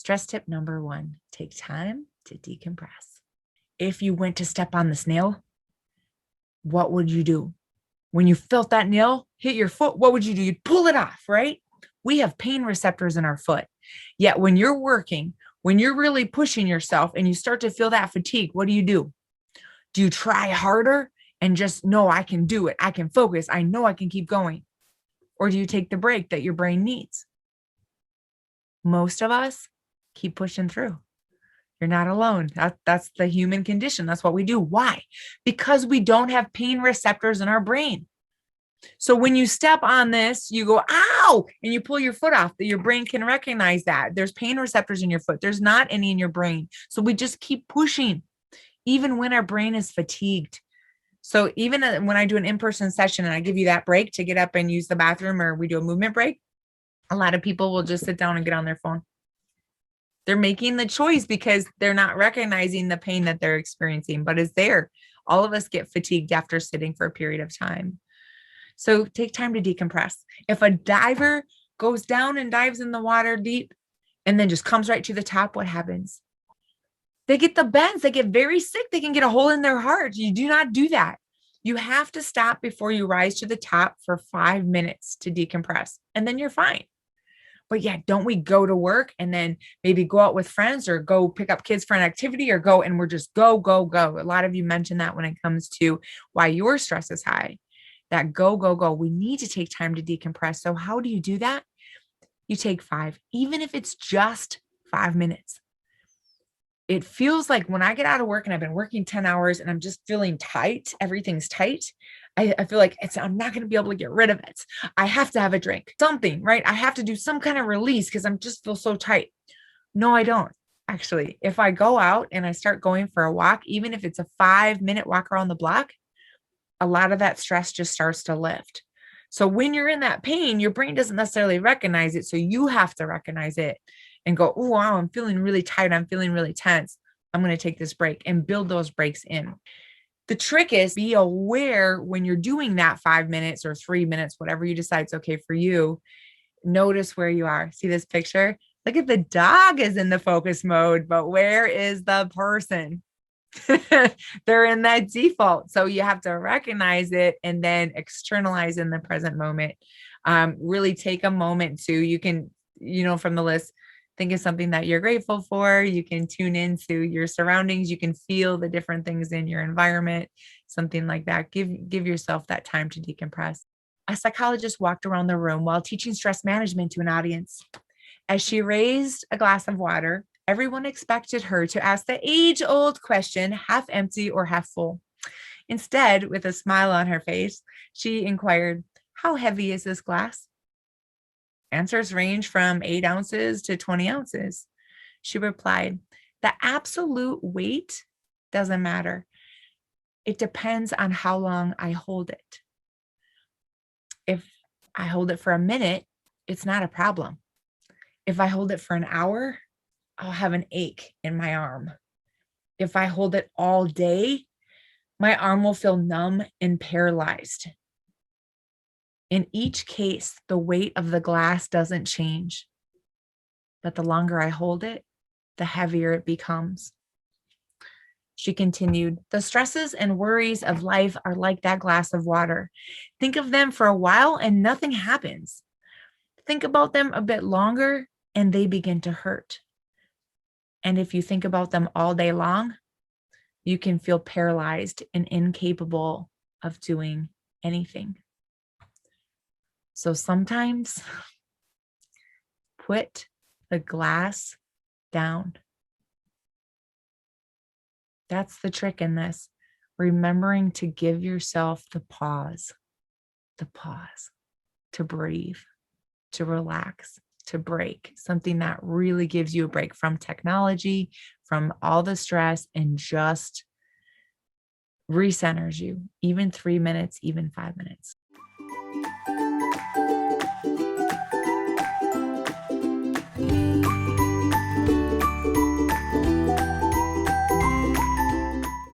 Stress tip number 1, take time to decompress. If you went to step on this nail, what would you do? When you felt that nail hit your foot, what would you do? You'd pull it off, right? We have pain receptors in our foot. Yet when you're working, when you're really pushing yourself and you start to feel that fatigue, what do? Do you try harder and just know I can do it? I can focus. I know I can keep going. Or do you take the break that your brain needs? Most of us keep pushing through. You're not alone. That's the human condition. That's what we do. Why? Because we don't have pain receptors in our brain. So when you step on this, you go, ow, and you pull your foot off. Your brain can recognize that. There's pain receptors in your foot. There's not any in your brain. So we just keep pushing, even when our brain is fatigued. So even when I do an in-person session and I give you that break to get up and use the bathroom, or we do a movement break, a lot of people will just sit down and get on their phone. They're making the choice because they're not recognizing the pain that they're experiencing, but it's there. All of us get fatigued after sitting for a period of time. So take time to decompress. If a diver goes down and dives in the water deep and then just comes right to the top, what happens? They get the bends. They get very sick. They can get a hole in their heart. You do not do that. You have to stop before you rise to the top for 5 minutes to decompress, and then you're fine. But yeah, don't we go to work and then maybe go out with friends or go pick up kids for an activity or go and we're just go, go, go. A lot of you mentioned that when it comes to why your stress is high, that go, go, go. We need to take time to decompress. So how do you do that? You take 5, even if it's just 5 minutes. It feels like when I get out of work and I've been working 10 hours and I'm just feeling tight, everything's tight. I feel like I'm not going to be able to get rid of it. I have to have a drink, something, right? I have to do some kind of release because I'm just feel so tight. No, I don't. Actually, if I go out and I start going for a walk, even if it's a 5-minute walk around the block, a lot of that stress just starts to lift. So when you're in that pain, your brain doesn't necessarily recognize it. So you have to recognize it and go, oh, wow, I'm feeling really tight. I'm feeling really tense. I'm going to take this break and build those breaks in. The trick is be aware when you're doing that 5 minutes or 3 minutes, whatever you decide is okay for you. Notice where you are. See this picture? Look at the dog is in the focus mode, but where is the person? They're in that default. So you have to recognize it and then externalize in the present moment. Really take a moment to, you can, from the list, think of something that you're grateful for. You can tune into your surroundings. You can feel the different things in your environment, something like that. Give yourself that time to decompress. A psychologist walked around the room while teaching stress management to an audience. As she raised a glass of water, everyone expected her to ask the age-old question, half empty or half full. Instead, with a smile on her face, she inquired, "How heavy is this glass?" Answers range from 8 ounces to 20 ounces. She replied, "The absolute weight doesn't matter. It depends on how long I hold it. If I hold it for a minute, it's not a problem. If I hold it for an hour, I'll have an ache in my arm. If I hold it all day, my arm will feel numb and paralyzed. In each case, the weight of the glass doesn't change, but the longer I hold it, the heavier it becomes." She continued, "The stresses and worries of life are like that glass of water. Think of them for a while and nothing happens. Think about them a bit longer and they begin to hurt. And if you think about them all day long, you can feel paralyzed and incapable of doing anything. So sometimes put the glass down." That's the trick in this. Remembering to give yourself the pause, to breathe, to relax, to break, something that really gives you a break from technology, from all the stress, and just recenters you, even 3 minutes, even 5 minutes.